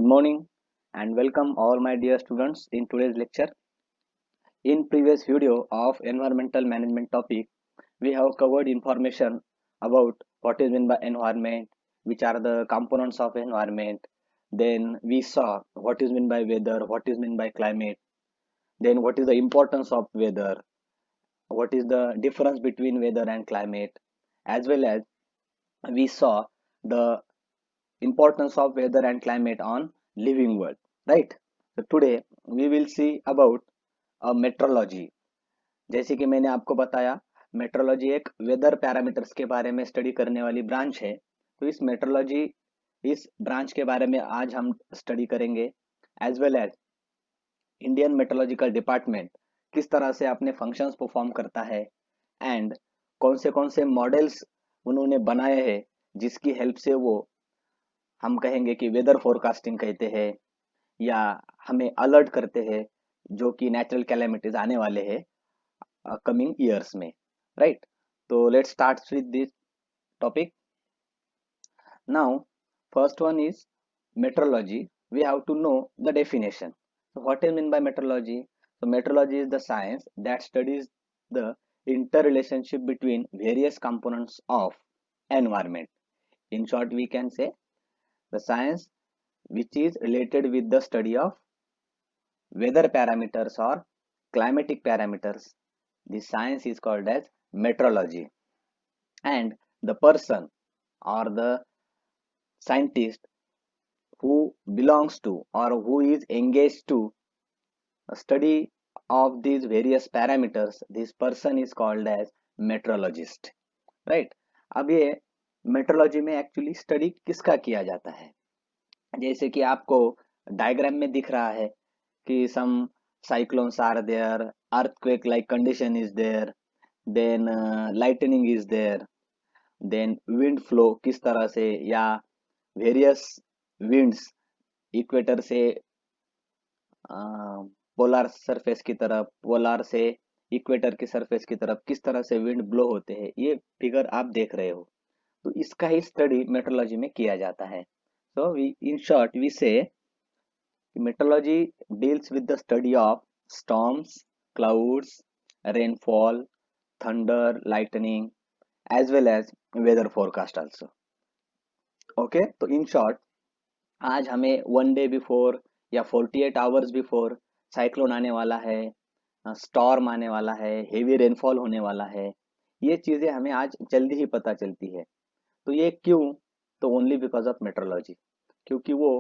Good morning and welcome all my dear students in today's lecture. In previous video of environmental management topic, we have covered information about what is meant by environment, which are the components of environment. Then we saw what is meant by weather, what is meant by climate. Then what is the importance of weather, what is the difference between weather and climate, as well as we saw the importance of weather and climate on living world, right? So today we will see about metrology. जैसे कि मैंने आपको बताया, metrology एक weather parameters के बारे में study करने वाली ब्रांच है। तो इस ब्रांच के बारे में आज हम स्टडी करेंगे, as well as Indian meteorological department किस तरह से अपने फंक्शंस परफॉर्म करता है एंड कौन से मॉडल्स उन्होंने बनाए हैं जिसकी हेल्प से वो हम कहेंगे कि वेदर फोरकास्टिंग कहते हैं या हमें अलर्ट करते हैं जो कि नेचुरल कैलेमिटीज आने वाले हैं coming years में, right? So let's start with this topic. Now first one is meteorology. We have to know the definition. So what is meant by meteorology? So meteorology is the science that studies the interrelationship between various components of environment. In short, we can say the science which is related with the study of weather parameters or climatic parameters. This science is called as meteorology, and the person or the scientist who belongs to or who is engaged to a study of these various parameters, this person is called as meteorologist, right? अब ये metrology में actually study किसका किया जाता है? जैसे कि आपको डायग्राम में दिख रहा है कि सम cyclones are there, earthquake like condition is there, then lightning is there, then wind flow किस तरह से या वेरियस विंड्स इक्वेटर से पोलर सरफेस की तरफ, पोलर से इक्वेटर की सरफेस की तरफ किस तरह से विंड ब्लो होते हैं, ये फिगर आप देख रहे हो। तो इसका ही स्टडी मेट्रोलॉजी में किया जाता है। So we in short we say meteorology deals with the study of storms, clouds, rainfall, thunder, lightning, as well as weather forecast also. Okay, तो इन शॉर्ट आज हमें 1 डे बिफोर या 48 आवर्स बिफोर साइक्लोन आने वाला है, storm आने वाला है, हेवी रेनफॉल होने वाला है, ये चीज़ें हमें आज जल्दी ही पता चलती है। तो ये क्यों? तो ओनली बिकॉज ऑफ मेट्रोलॉजी, क्योंकि वो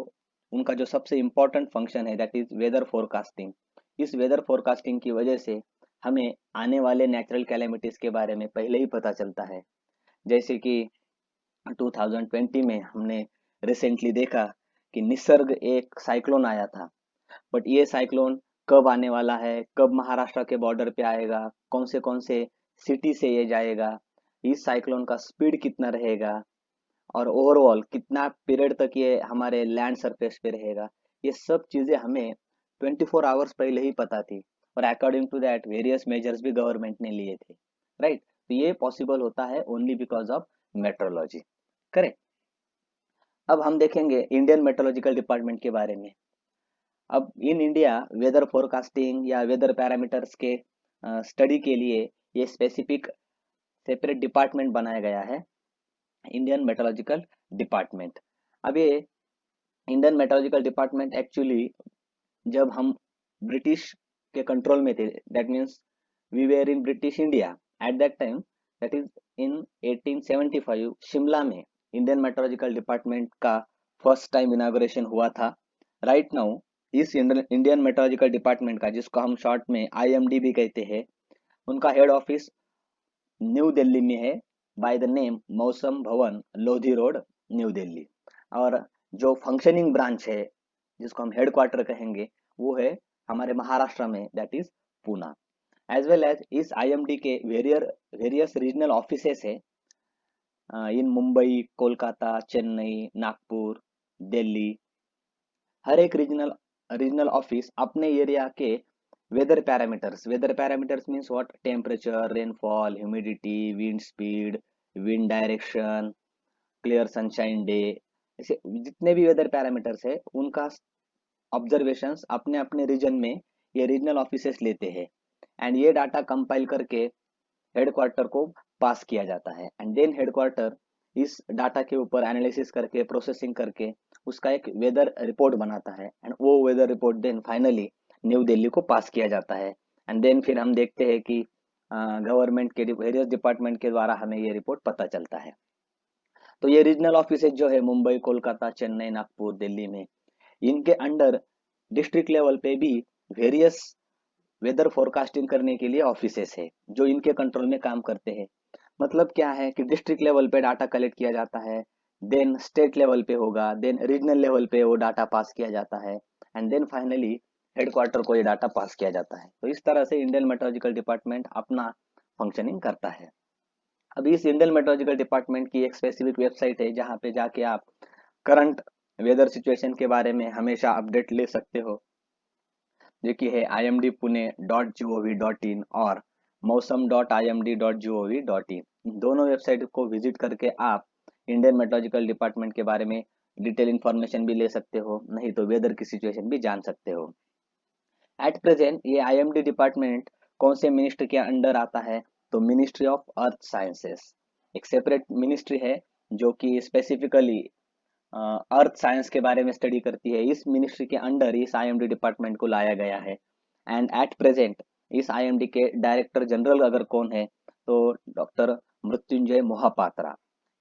उनका जो सबसे इम्पोर्टेंट फंक्शन है दैट इज वेदर फोरकास्टिंग। इस वेदर फोरकास्टिंग की वजह से हमें आने वाले नेचुरल कैलेमिटीज के बारे में पहले ही पता चलता है। जैसे कि 2020 में हमने रिसेंटली देखा कि निसर्ग एक साइक्लोन आया था, बट ये साइक्लोन कब आने वाला है, कब महाराष्ट्र के बॉर्डर पे आएगा, कौन से सिटी से ये जाएगा, इस साइक्लोन का स्पीड कितना रहेगा और ओवरऑल कितना पीरियड तक ये हमारे लैंड सरफेस पे रहेगा, ये सब चीज़ें हमें 24 आवर्स पहले ही पता थी और according to that various measures भी गवर्नमेंट ने लिए थे, राइट? तो ये पॉसिबल होता है only because of meteorology, correct. अब हम देखेंगे इंडियन मेट्रोलॉजिकल डिपार्टमेंट के बारे में। अब इन इंडिया वेदर फोरकास्टिंग या वेदर पैरामीटर्स के स्टडी के लिए ये स्पेसिफिक सेपरेट डिपार्टमेंट बनाया गया है, इंडियन मेट्रोलॉजिकल डिपार्टमेंट। अब ये इंडियन मेट्रोलॉजिकल डिपार्टमेंट एक्चुअली जब हम ब्रिटिश के कंट्रोल में थे, that means we were in British India at that time, that is in 1875 Shimla में इंडियन मेट्रोलॉजिकल डिपार्टमेंट का फर्स्ट टाइम इनाग्रेशन हुआ था। राइट नाउ इस इंडियन मेट्रोलॉजिकल डिपार्टमेंट का, जिसको हम शॉर्ट में IMD भी कहते हैं, उनका हेड ऑफिस न्यू दिल्ली में है बाय द नेम मौसम भवन, लोधी रोड, न्यू दिल्ली। और जो फंक्शनिंग ब्रांच है जिसको हम हेडक्वार्टर कहेंगे वो है हमारे महाराष्ट्र में, that is Poona. As well as इस IMD के वेरियस रीजनल ऑफिसेस है इन मुंबई, कोलकाता, चेन्नई, नागपुर, दिल्ली। हर एक रीजनल ऑफिस अपने एरिया के weather parameters means what, temperature, rainfall, humidity, wind speed, wind direction, clear sunshine day, जैसे जितने भी वेदर पैरामीटर्स है उनका ऑब्जर्वेशंस अपने अपने रीजन में ये रीजनल ऑफिसेस लेते हैं, एंड ये डाटा कंपाइल करके हेडक्वार्टर को पास किया जाता है, एंड देन हेडक्वार्टर इस डाटा के ऊपर एनालिसिस करके प्रोसेसिंग करके उसका एक वेदर रिपोर्ट बनाता है, एंड वो weather report then finally new Delhi को पास किया जाता है। एंड देन फिर हम देखते हैं कि गवर्नमेंट के वेरियस डिपार्टमेंट के द्वारा हमें ये रिपोर्ट पता चलता है। तो ये रीजनल ऑफिसेज जो है मुंबई, कोलकाता, चेन्नई, नागपुर, दिल्ली में, इनके अंडर डिस्ट्रिक्ट लेवल पे भी वेरियस वेदर फोरकास्टिंग करने के लिए ऑफिसेस है जो इनके कंट्रोल में काम करते हैं। मतलब क्या है कि डिस्ट्रिक्ट लेवल पे डाटा कलेक्ट किया जाता है, देन स्टेट लेवल पे होगा, देन रीजनल लेवल पे वो डाटा पास किया जाता है, एंड देन फाइनली हेडक्वार्टर को ये डाटा पास किया जाता है। तो इस तरह से इंडियन मेट्रोलॉजिकल डिपार्टमेंट अपना फंक्शनिंग करता है। अभी इस इंडियन मेट्रोलॉजिकल डिपार्टमेंट की एक स्पेसिफिक वेबसाइट है जहाँ पे जाके आप करंट वेदर सिचुएशन के बारे में हमेशा अपडेट ले सकते हो, जो कि है imdpune.gov.in और मौसम.imd.gov.in। दोनों वेबसाइट को विजिट करके आप इंडियन मेट्रोलॉजिकल डिपार्टमेंट के बारे में डिटेल इंफॉर्मेशन भी ले सकते हो, नहीं तो वेदर की सिचुएशन भी जान सकते हो। एट प्रेजेंट ये आईएमडी डिपार्टमेंट कौन से मिनिस्ट्री के अंडर आता है? तो मिनिस्ट्री ऑफ अर्थ साइंसेस, एक सेपरेट मिनिस्ट्री है जो कि स्पेसिफिकली अर्थ साइंस के बारे में स्टडी करती है। इस मिनिस्ट्री के अंडर इस आईएमडी डिपार्टमेंट को लाया गया है, एंड एट प्रेजेंट इस आईएमडी के डायरेक्टर जनरल अगर कौन है तो doctor Mrityunjay Mohapatra.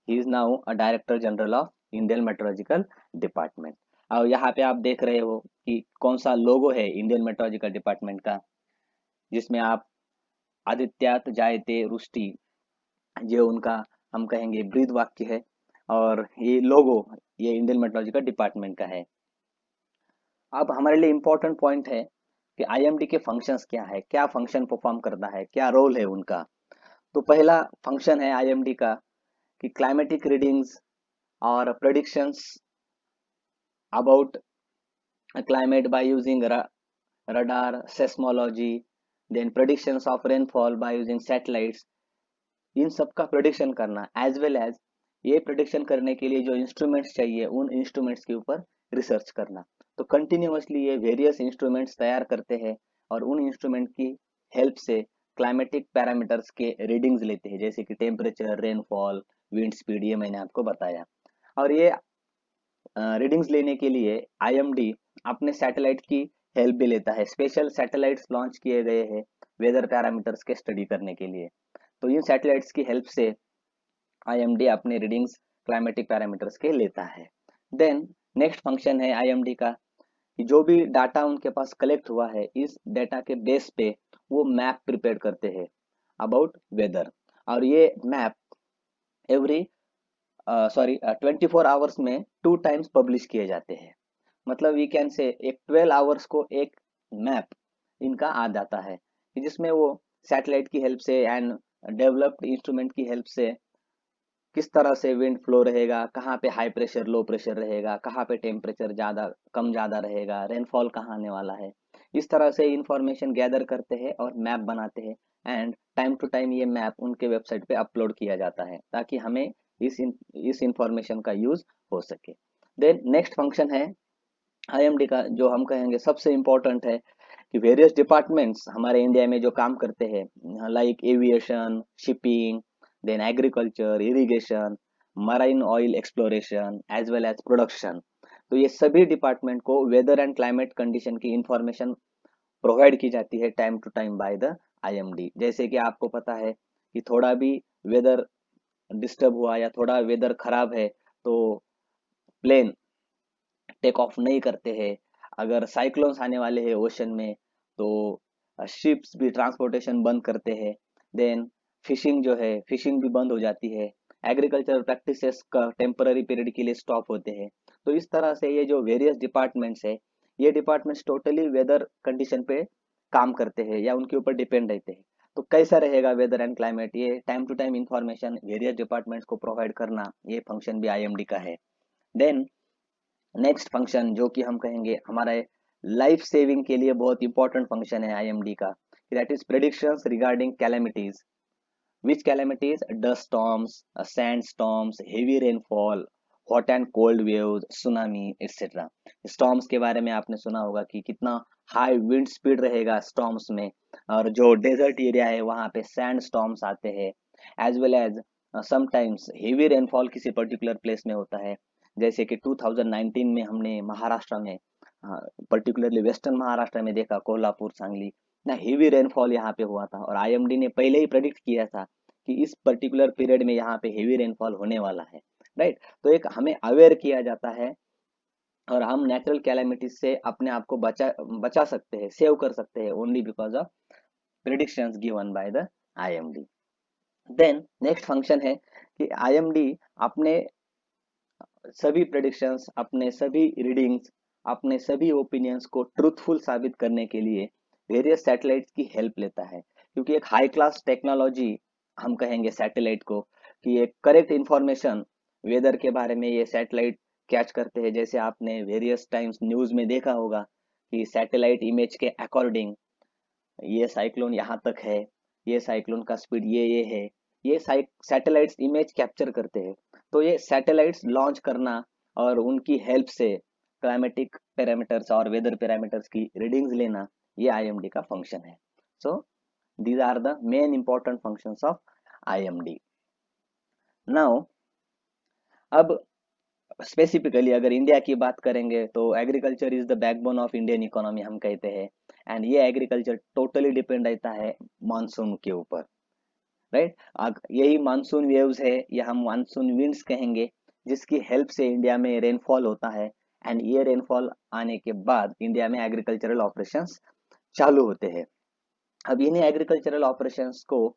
He is now a director general of Indian meteorological department. और यहाँ पे आप देख रहे हो कि कौन सा लोगो है इंडियन मेट्रोलॉजिकल डिपार्टमेंट का, जिसमें आप आदित्यात जायते रुष्टि, ये उनका हम कहेंगे ब्रीद वाक्य है, और ये लोगो ये इंडियन मेट्रोलॉजिकल डिपार्टमेंट का है। अब हमारे लिए इम्पोर्टेंट पॉइंट है कि आईएमडी के फंक्शंस क्या है, क्या फंक्शन परफॉर्म करता है, क्या रोल है उनका। तो पहला फंक्शन है आईएमडी का कि क्लाइमेटिक रीडिंग्स और predictions about climate by using radar, seismology, then predictions of rainfall by using satellites, इन सब का प्रोडिक्शन करना, एज वेल एज ये प्रोडिक्शन करने के लिए जो इंस्ट्रूमेंट्स चाहिए उन इंस्ट्रूमेंट्स के ऊपर रिसर्च करना। तो कंटिन्यूअसली ये वेरियस इंस्ट्रूमेंट्स तैयार करते हैं और उन इंस्ट्रूमेंट की हेल्प से क्लाइमेटिक पैरामीटर्स के रीडिंग्स लेते हैं, जैसे कि टेम्परेचर, रेनफॉल, विंड स्पीड, ये मैंने आपको बताया। और ये रीडिंग्स लेने के लिए आईएमडी अपने सैटेलाइट की हेल्प भी लेता है। स्पेशल सैटेलाइट्स लॉन्च किए गए हैं वेदर पैरामीटर्स के स्टडी करने के लिए। तो इन सैटेलाइट्स की हेल्प से आईएमडी अपने रीडिंग्स क्लाइमेटिक पैरामीटर्स के लेता है। देन नेक्स्ट फंक्शन है आईएमडी का कि जो भी डाटा उनके पास कलेक्ट हुआ है इस डाटा के बेस पे वो मैप प्रिपेयर करते हैं अबाउट वेदर, और ये मैप एवरी 24 आवर्स में 2 टाइम्स पब्लिश किए जाते हैं। मतलब वी कैन से एक 12 आवर्स को एक मैप इनका आ जाता है, जिसमें वो सैटेलाइट की हेल्प से एंड डेवलप्ड इंस्ट्रूमेंट की हेल्प से किस तरह से विंड फ्लो रहेगा, कहाँ पे हाई प्रेशर लो प्रेशर रहेगा, कहाँ पे टेम्परेचर ज़्यादा कम ज़्यादा रहेगा, रेनफॉल कहाँ आने वाला है, इस तरह से इंफॉर्मेशन गैदर करते हैं और मैप बनाते हैं। एंड टाइम टू टाइम ये मैप उनके वेबसाइट पे अपलोड किया जाता है ताकि हमें इस इंफॉर्मेशन का यूज हो सके। देन नेक्स्ट फंक्शन है आईएमडी का जो हम कहेंगे सबसे इम्पोर्टेंट है कि वेरियस डिपार्टमेंट्स हमारे इंडिया में जो काम करते हैं, like aviation, shipping, then agriculture, irrigation, marine oil exploration as well as production, तो ये सभी डिपार्टमेंट को वेदर एंड क्लाइमेट कंडीशन की इंफॉर्मेशन प्रोवाइड की जाती है time to time by the IMD. जैसे कि आपको पता है कि थोड़ा भी वेदर डिस्टर्ब हुआ या थोड़ा वेदर खराब है तो प्लेन टेक ऑफ नहीं करते हैं। अगर साइक्लोन्स आने वाले हैं ओशन में तो शिप्स भी ट्रांसपोर्टेशन बंद करते हैं। देन फिशिंग जो है फिशिंग भी बंद हो जाती है। एग्रीकल्चर प्रैक्टिसेस का टेम्पररी पीरियड के लिए स्टॉप होते हैं। तो इस तरह से ये जो वेरियस डिपार्टमेंट्स है ये डिपार्टमेंट्स टोटली वेदर कंडीशन पे काम करते हैं या उनके ऊपर डिपेंड रहते हैं। तो कैसा रहेगा वेदर एंड क्लाइमेट, ये time to time information various departments को प्रोवाइड करना, ये फंक्शन भी आईएमडी का है। देन नेक्स्ट फंक्शन जो कि हम कहेंगे हमारे लाइफ सेविंग के लिए बहुत इंपॉर्टेंट फंक्शन है आईएमडी का, that is predictions regarding calamities, which calamities, dust storms, sand storms, heavy rainfall, hot and cold waves, tsunami etcetera. Storms के बारे में आपने सुना होगा कि कितना हाई विंड स्पीड रहेगा स्टॉर्म्स में, और जो डेजर्ट एरिया है वहाँ पे सैंड स्टॉर्म्स आते हैं, as well as sometimes heavy rainfall किसी पर्टिकुलर प्लेस में होता है। जैसे कि 2019 में हमने महाराष्ट्र में, पर्टिकुलरली वेस्टर्न महाराष्ट्र में देखा, कोल्हापुर, सांगली ना, हेवी रेनफॉल यहाँ पे हुआ था, और आईएमडी ने पहले ही प्रेडिक्ट किया था कि इस पर्टिकुलर पीरियड में यहाँ पे हेवी रेनफॉल होने वाला है, राइट। तो एक हमें अवेयर किया जाता है, और हम नेचुरल कैलेमिटीज से अपने आप को बचा बचा सकते हैं, सेव कर सकते हैं, only because of predictions given by the IMD. Then next function है कि आईएमडी अपने सभी प्रेडिक्शंस, अपने सभी रीडिंग्स, अपने सभी ओपिनियंस को ट्रूथफुल साबित करने के लिए वेरियस सैटेलाइट्स की हेल्प लेता है, क्योंकि एक हाई क्लास टेक्नोलॉजी हम कहेंगे सैटेलाइट को, कि एक करेक्ट इंफॉर्मेशन वेदर के बारे में ये सैटेलाइट कैच करते हैं। जैसे आपने वेरियस टाइम्स न्यूज में देखा होगा कि सैटेलाइट इमेज के अकॉर्डिंग ये साइक्लोन यहाँ तक है, ये साइक्लोन का स्पीड ये है, ये सैटेलाइट्स इमेज कैप्चर करते हैं। तो ये सैटेलाइट्स लॉन्च करना और उनकी हेल्प से क्लाइमेटिक पैरामीटर्स और वेदर पैरामीटर्स की रीडिंग्स लेना, ये आईएमडी का फंक्शन है। So these are the main important functions of IMD. Now अब स्पेसिफिकली अगर इंडिया की बात करेंगे तो agriculture is the backbone of Indian economy हम कहते हैं, एंड ये एग्रीकल्चर टोटली डिपेंड रहता है मानसून के ऊपर, राइट। यही मानसून वेव्स है या हम मानसून विंड्स कहेंगे, जिसकी हेल्प से इंडिया में रेनफॉल होता है, एंड ये रेनफॉल आने के बाद इंडिया में एग्रीकल्चरल ऑपरेशंस चालू होते हैं। अब इन्हें एग्रीकल्चरल ऑपरेशंस को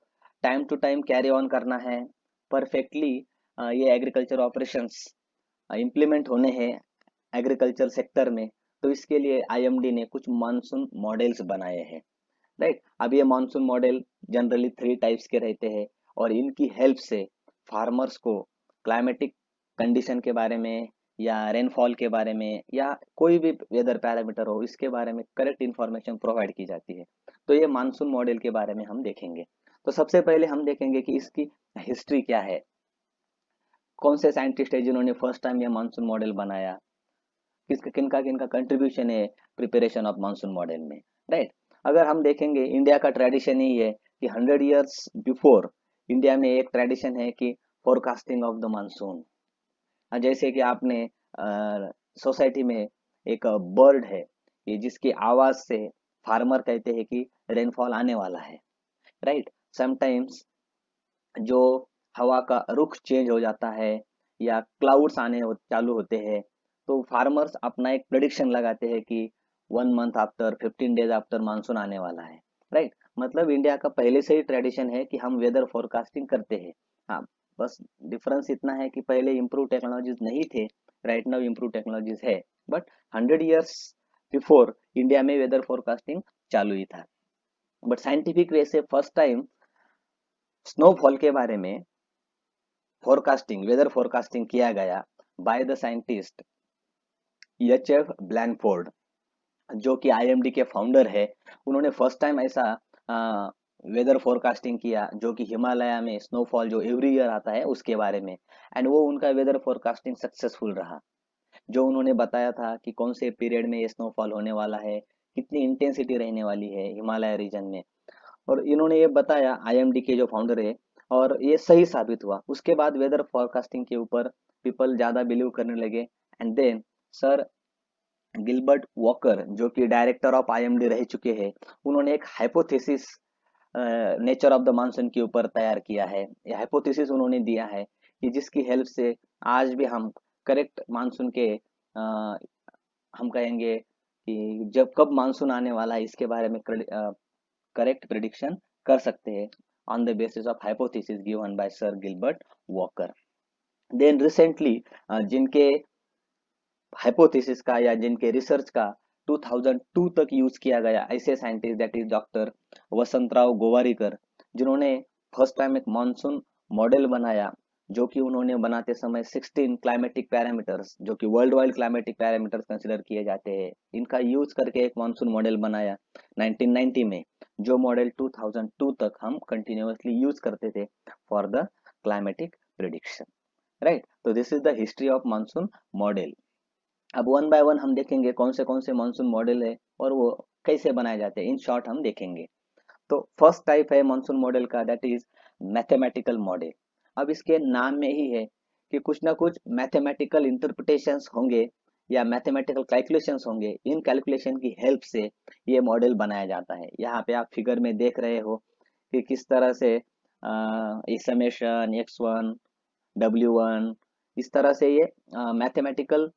time to time carry on करना है परफेक्टली। ये एग्रीकल्चर ऑपरेशंस इम्प्लीमेंट होने हैं एग्रीकल्चर सेक्टर में, तो इसके लिए आईएमडी ने कुछ मानसून मॉडल्स बनाए हैं, राइट। अब ये मानसून मॉडल जनरली 3 टाइप्स के रहते हैं, और इनकी हेल्प से फार्मर्स को क्लाइमेटिक कंडीशन के बारे में या रेनफॉल के बारे में या कोई भी वेदर पैरामीटर हो, इसके बारे में करेक्ट इंफॉर्मेशन प्रोवाइड की जाती है। तो ये मानसून मॉडल के बारे में हम देखेंगे। तो सबसे पहले हम देखेंगे कि इसकी हिस्ट्री क्या है, कौन से साइंटिस्ट है जिन्होंने फर्स्ट टाइम ये मानसून मॉडल बनाया, किसका किनका किनका कंट्रीब्यूशन है प्रिपरेशन ऑफ मानसून मॉडल में, राइट। अगर हम देखेंगे इंडिया का ट्रेडिशन ही है कि 100 years बिफोर इंडिया में एक ट्रेडिशन है कि फोरकास्टिंग ऑफ द मानसून। जैसे कि आपने सोसाइटी में एक बर्ड है, ये जिसकी आवाज से फार्मर कहते हैं कि रेनफॉल आने वाला है, राइट। समटाइम्स जो हवा का रुख चेंज हो जाता है या क्लाउड्स चालू होते हैं, तो फार्मर्स अपना एक प्रेडिक्शन लगाते हैं कि 1 month after, 15 days after monsoon आने वाला है, राइट। मतलब इंडिया का पहले से ही ट्रेडिशन है कि हम वेदर फोरकास्टिंग करते हैं। हाँ, बस डिफरेंस इतना है कि पहले इम्प्रूव टेक्नोलॉजीज नहीं थे, राइट नाउ इम्प्रूव टेक्नोलॉजीज है, बट 100 years बिफोर इंडिया में वेदर फोरकास्टिंग चालू ही था। बट साइंटिफिक वे से फर्स्ट टाइम स्नोफॉल के बारे में फोरकास्टिंग, वेदर फोरकास्टिंग किया गया बाय द साइंटिस्ट एच.एफ. ब्लैनफोर्ड, जो कि आईएमडी के फाउंडर है। उन्होंने फर्स्ट टाइम ऐसा वेदर फोरकास्टिंग किया जो कि हिमालय में स्नोफॉल जो एवरी ईयर आता है उसके बारे में, एंड वो उनका वेदर फोरकास्टिंग सक्सेसफुल रहा। जो उन्होंने बताया था कि कौन से पीरियड में ये स्नोफॉल होने वाला है, कितनी इंटेंसिटी रहने वाली है हिमालय रीजन में, और इन्होंने ये बताया आईएमडी के जो फाउंडर है, और ये सही साबित हुआ। उसके बाद वेदर फोरकास्टिंग के ऊपर पीपल ज्यादा बिलीव करने लगे, and then sir Gilbert Walker, जो कि डायरेक्टर ऑफ आईएमडी रह चुके हैं, उन्होंने एक hypothesis nature of the monsoon के ऊपर तैयार किया है। ये हाइपोथेसिस उन्होंने दिया है कि जिसकी हेल्प से आज भी हम करेक्ट मानसून के हम कहेंगे कि जब कब मानसून आने वाला है इसके बारे में करेक्ट प्रिडिक्शन कर सकते हैं on the basis of hypothesis given by sir Gilbert Walker. Then recently जिनके हाइपोथेसिस का या जिनके रिसर्च का 2002 तक यूज किया गया, ऐसे scientist that is doctor Vasantrao Gowariker, जिन्होंने फर्स्ट टाइम एक मानसून मॉडल बनाया, जो कि उन्होंने बनाते समय 16 क्लाइमेटिक पैरामीटर्स, जो कि world wide climatic parameters consider किए जाते हैं, इनका यूज करके एक मानसून मॉडल बनाया 1990 में, जो मॉडल 2002 तक हम कंटिन्यूअसली यूज करते थे for the climatic prediction, right. तो this is the history of monsoon model. अब वन बाय वन हम देखेंगे कौन से मानसून मॉडल है और वो कैसे बनाए जाते हैं, इन शॉर्ट हम देखेंगे। तो फर्स्ट टाइप है मानसून मॉडल का, दैट इज मैथमेटिकल मॉडल। अब इसके नाम में ही है कि कुछ ना कुछ मैथमेटिकल इंटरप्रिटेशंस होंगे या मैथमेटिकल कैलकुलेशंस होंगे, इन कैलकुलेशन की हेल्प से ये मॉडल बनाया जाता है। यहाँ पे आप फिगर में देख रहे हो कि किस तरह से समेशन x1 w1, इस तरह से ये मैथमेटिकल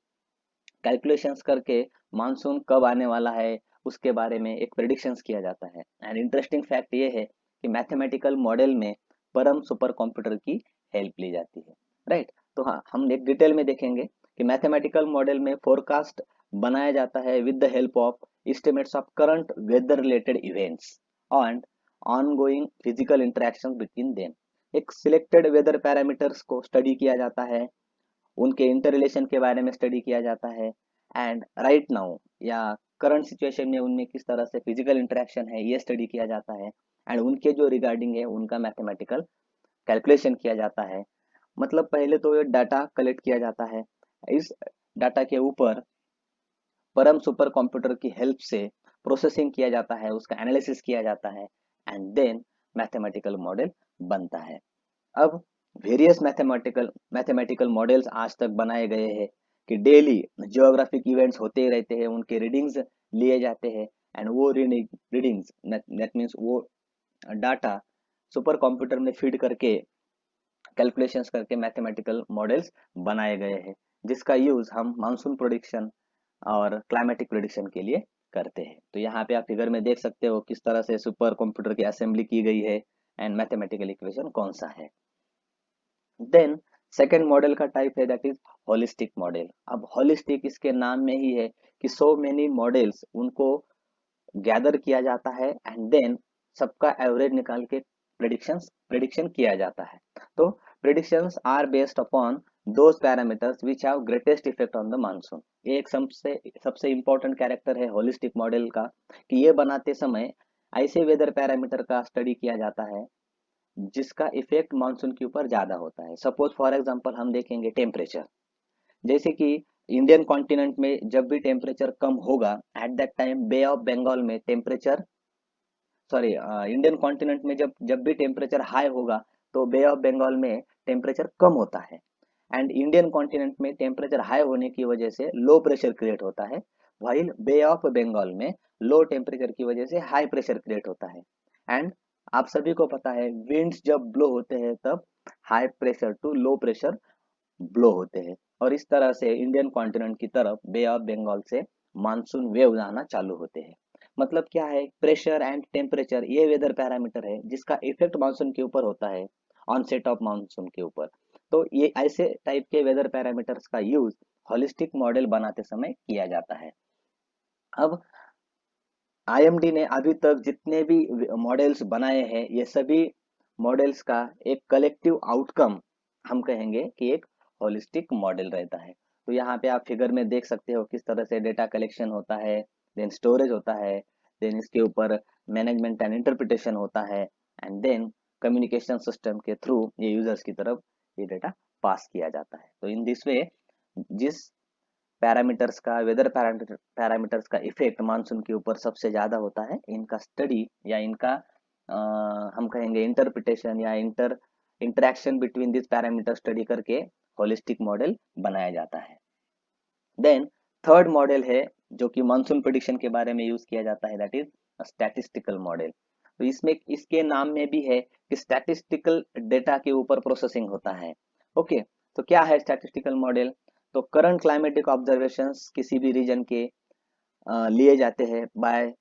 कैलकुलेशंस करके मानसून कब आने वाला है उसके बारे में एक प्रेडिक्शंस किया जाता है। एंड इंटरेस्टिंग फैक्ट ये है कि मैथमेटिकल मॉडल में परम सुपर कंप्यूटर की हेल्प ली जाती है, राइट। तो हाँ, हम एक डिटेल में देखेंगे कि मैथमेटिकल मॉडल में फोरकास्ट बनाया जाता है with the help of estimates of current weather related events and ongoing physical interaction between them. एक सिलेक्टेड वेदर पैरामीटर्स को स्टडी किया जाता है, उनके इंटर रिलेशन के बारे में स्टडी किया जाता है, एंड राइट नाउ या करंट सिचुएशन में उनमें किस तरह से फिजिकल इंटरेक्शन है ये स्टडी किया जाता है, एंड उनके जो रिगार्डिंग है उनका मैथमेटिकल कैलकुलेशन किया जाता है। मतलब पहले तो ये डाटा कलेक्ट किया जाता है, इस डाटा के ऊपर परम सुपर कंप्यूटर की हेल्प से प्रोसेसिंग किया जाता है, उसका एनालिसिस किया जाता है, एंड देन मैथमेटिकल मॉडल बनता है। अब वेरियस मैथमेटिकल मॉडल्स आज तक बनाए गए हैं कि डेली जियोग्राफिक इवेंट्स होते ही रहते हैं, उनके रीडिंग्स लिए जाते हैं, एंड वो रीडिंग्स दैट मीन्स वो डाटा सुपर कंप्यूटर में फीड करके कैलकुलेशंस करके मैथमेटिकल मॉडल्स बनाए गए हैं, जिसका यूज हम मानसून प्रोडिक्शन और क्लाइमेटिक प्रिडिक्शन के लिए करते हैं। तो यहाँ पे आप फिगर में देख सकते हो किस तरह से सुपर कंप्यूटर की असेंबली की गई है एंड मैथमेटिकल इक्वेशन कौन सा है। देन सेकेंड मॉडल का टाइप है दैट इज होलिस्टिक मॉडल। अब होलिस्टिक इसके नाम में ही है कि सो मेनी मॉडल्स उनको गैदर किया जाता है एंड देन सबका एवरेज निकाल के प्रिडिक्शन किया जाता है। तो predictions are based upon those parameters which have greatest effect on the monsoon. ये एक सबसे सबसे इंपॉर्टेंट कैरेक्टर है होलिस्टिक मॉडल का कि ये बनाते समय ऐसे वेदर पैरामीटर का स्टडी किया जाता है जिसका इफेक्ट मानसून के ऊपर ज्यादा होता है। सपोज फॉर एग्जांपल हम देखेंगे टेम्परेचर, जैसे कि इंडियन कॉन्टिनेंट में जब भी टेम्परेचर कम होगा at that time bay of Bengal में टेम्परेचर, सॉरी, इंडियन कॉन्टिनेंट में जब जब भी टेम्परेचर हाई होगा तो बे ऑफ बंगाल में टेम्परेचर कम होता है, एंड इंडियन कॉन्टिनेंट में टेम्परेचर हाई होने की वजह से लो प्रेशर क्रिएट होता है, वाइल बे ऑफ बंगाल में लो टेम्परेचर की वजह से हाई प्रेशर क्रिएट होता है। एंड आप सभी को पता है विंड्स जब ब्लो होते हैं तब high pressure to low pressure blow होते हैं, और इस तरह से इंडियन कॉन्टिनेंट की तरफ बे ऑफ बंगाल से मानसून वेव आना चालू होते हैं। मतलब क्या है, प्रेशर एंड टेम्परेचर ये वेदर पैरामीटर है जिसका इफेक्ट मानसून के ऊपर होता है, ऑनसेट ऑफ मानसून के ऊपर। तो ये ऐसे टाइप के वेदर पैरामीटर्स का यूज होलिस्टिक मॉडल बनाते समय किया जाता है। अब आईएमडी ने अभी तक जितने भी मॉडल्स बनाए हैं ये सभी मॉडल्स का एक कलेक्टिव आउटकम हम कहेंगे कि एक होलिस्टिक मॉडल रहता है। तो यहाँ पे आप फिगर में देख सकते हो किस तरह से डेटा कलेक्शन होता है, देन स्टोरेज होता है, देन इसके ऊपर मैनेजमेंट एंड इंटरप्रिटेशन होता है, एंड देन कम्युनिकेशन सिस्टम के थ्रू ये यूजर्स की तरफ ये डेटा पास किया जाता है। तो इन दिस वे जिस पैरामीटर्स का वेदर पैरामीटर्स का इफेक्ट मानसून के ऊपर सबसे ज्यादा होता है, इनका स्टडी या इनका हम कहेंगे इंटरप्रिटेशन या interaction between this parameter study करके होलिस्टिक मॉडल बनाया जाता है। देन थर्ड मॉडल है जो कि मानसून प्रिडिक्शन के बारे में यूज किया जाता है, दैट इज स्टैटिस्टिकल मॉडल। तो इसमें इसके नाम में भी है कि स्टैटिस्टिकल डेटा के ऊपर प्रोसेसिंग होता है। ओके, तो क्या है स्टैटिस्टिकल मॉडल? तो करंट क्लाइमेटिक ऑब्जर्वेशंस किसी भी रीजन के लिए जाते हैं bye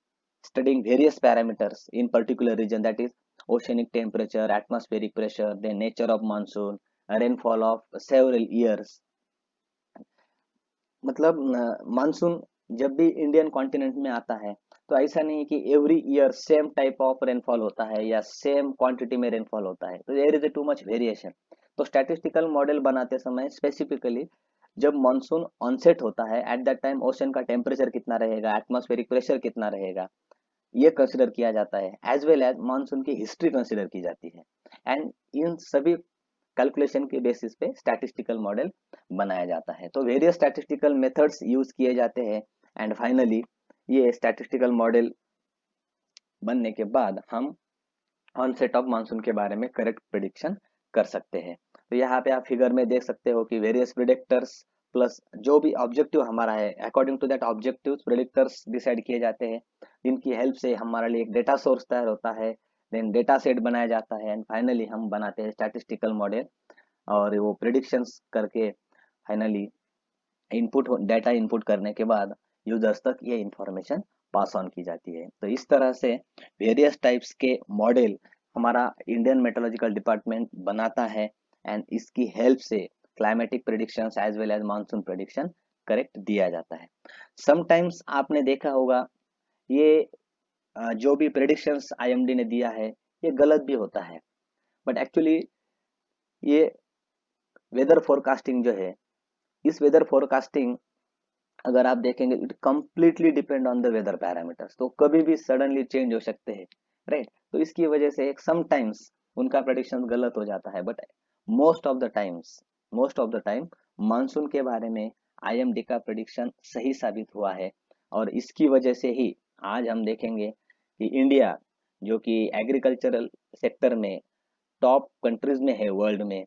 studying various parameters in particular region, that is oceanic temperature, atmospheric pressure, the nature of monsoon, rainfall of several years। मतलब मानसून जब भी इंडियन कॉन्टिनेंट में आता है तो ऐसा नहीं कि every year same type of rainfall होता है या सेम क्वांटिटी में रेनफॉल होता है, तो there is too much variation. तो स्टैटिस्टिकल मॉडल बनाते समय स्पेसिफिकली जब मानसून ऑनसेट होता है एट दैट टाइम ओशन का टेम्परेचर कितना रहेगा, एटमॉस्फेरिक प्रेशर कितना रहेगा, ये कंसिडर किया जाता है, एज वेल एज मानसून की हिस्ट्री कंसिडर की जाती है। एंड इन सभी कैलकुलेशन के बेसिस पे स्टैटिस्टिकल मॉडल बनाया जाता है। तो वेरियस स्टैटिस्टिकल मेथड्स यूज किए जाते हैं एंड फाइनली ये स्टैटिस्टिकल मॉडल बनने के बाद हम ऑनसेट ऑफ मानसून के बारे में करेक्ट प्रिडिक्शन कर सकते हैं। तो यहाँ पे आप फिगर में देख सकते हो कि वेरियस प्रिडिक्टर्स प्लस जो भी ऑब्जेक्टिव हमारा है, according to that objective predictors decide किए जाते हैं, जिनकी हेल्प से हमारे लिए एक डेटा सोर्स तैयार होता है, देन डेटा सेट बनाया जाता है एंड फाइनली हम बनाते हैं स्टैटिस्टिकल मॉडल और वो प्रिडिक्शंस करके फाइनली इनपुट डेटा इनपुट करने के बाद यूजर्स तक ये इंफॉर्मेशन पास ऑन की जाती है। तो इस तरह से वेरियस टाइप्स के मॉडल हमारा इंडियन मेट्रोलॉजिकल डिपार्टमेंट बनाता है एंड इसकी हेल्प से climatic predictions as well as monsoon prediction correct दिया जाता है। समटाइम्स आपने देखा होगा ये जो भी प्रेडिक्शंस आईएमडी ने दिया है ये गलत भी होता है, बट एक्चुअली ये वेदर फोरकास्टिंग जो है, इस वेदर फोरकास्टिंग अगर आप देखेंगे it completely depend on the weather parameters, तो कभी भी सडनली चेंज हो सकते हैं, राइट। तो इसकी वजह से एक समटाइम्स उनका प्रेडिक्शन गलत हो जाता है, but most of the time monsoon के बारे में आईएमडी का प्रेडिक्शन सही साबित हुआ है। और इसकी वजह से ही आज हम देखेंगे कि इंडिया जो कि एग्रीकल्चरल सेक्टर में टॉप कंट्रीज में है वर्ल्ड में,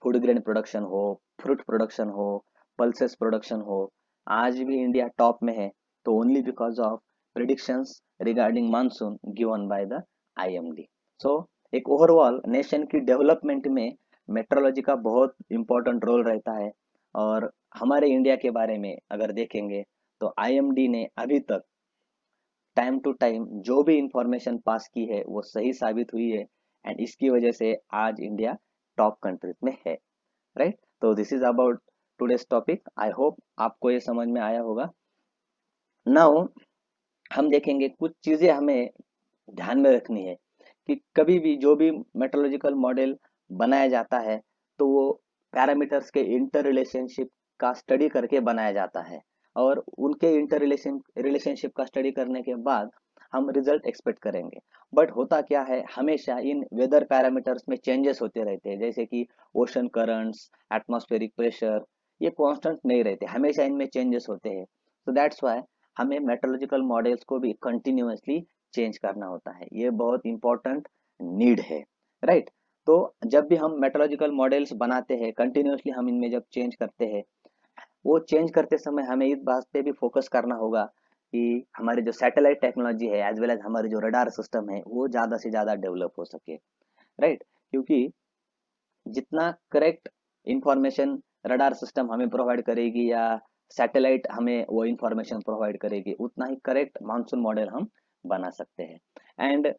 फूड ग्रेन प्रोडक्शन हो, फ्रूट प्रोडक्शन हो, पल्सेस प्रोडक्शन हो, आज भी इंडिया टॉप में है, तो only because of predictions regarding monsoon given by the IMD. So एक ओवरऑल नेशन की डेवलपमेंट में मेट्रोलॉजी का बहुत इंपॉर्टेंट रोल रहता है। और हमारे इंडिया के बारे में अगर देखेंगे तो आईएमडी ने अभी तक टाइम टू टाइम जो भी इंफॉर्मेशन पास की है वो सही साबित हुई है एंड इसकी वजह से आज इंडिया टॉप कंट्रीज में है, राइट। तो this is about today's topic. I hope आपको ये समझ में आया होगा। नाउ हम देखेंगे कुछ चीजें हमें ध्यान में रखनी है कि कभी भी जो भी मेट्रोलॉजिकल मॉडल बनाया जाता है तो वो पैरामीटर्स के इंटर रिलेशनशिप का स्टडी करके बनाया जाता है और उनके इंटर रिलेशनशिप का स्टडी करने के बाद हम रिजल्ट एक्सपेक्ट करेंगे। बट होता क्या है, हमेशा इन वेदर पैरामीटर्स में चेंजेस होते रहते हैं, जैसे कि ओशन करंट्स, एटमॉस्फेरिक प्रेशर, ये कांस्टेंट नहीं रहते, हमेशा इनमें चेंजेस होते हैं। तो दैट्स वाई हमें मेट्रोलॉजिकल मॉडल्स को भी कंटिन्यूअसली चेंज करना होता है, ये बहुत इंपॉर्टेंट नीड है, राइट। तो जब भी हम मेट्रोलॉजिकल मॉडल्स बनाते हैं कंटिन्यूअसली, हम इनमें जब चेंज करते हैं, वो चेंज करते समय हमें इस बात पे भी फोकस करना होगा कि हमारी जो सैटेलाइट टेक्नोलॉजी है एज वेल एज हमारी जो रडार सिस्टम है वो ज्यादा से ज्यादा डेवलप हो सके, राइट। क्योंकि जितना करेक्ट इंफॉर्मेशन रडार सिस्टम हमें प्रोवाइड करेगी या सैटेलाइट हमें वो इंफॉर्मेशन प्रोवाइड करेगी, उतना ही करेक्ट मानसून मॉडल हम बना सकते हैं। एंड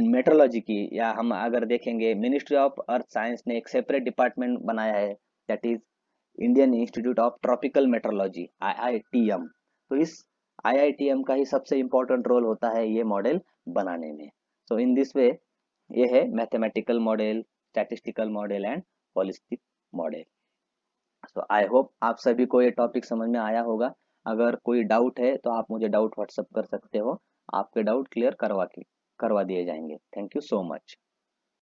मेट्रोलॉजी की या हम अगर देखेंगे, मिनिस्ट्री ऑफ अर्थ साइंस ने एक सेपरेट डिपार्टमेंट बनाया है, that is Indian institute of tropical metrology, IITM. तो इस आईआईटीएम का ही सबसे इंपॉर्टेंट रोल होता है ये मॉडल बनाने में। सो इन दिस वे ये है mathematical model, statistical model and holistic model. So I hope आप सभी को ये टॉपिक समझ में आया होगा। अगर कोई डाउट है तो आप मुझे डाउट व्हाट्सएप कर सकते हो, आपके डाउट क्लियर करवा दिए जाएंगे। Thank you so much.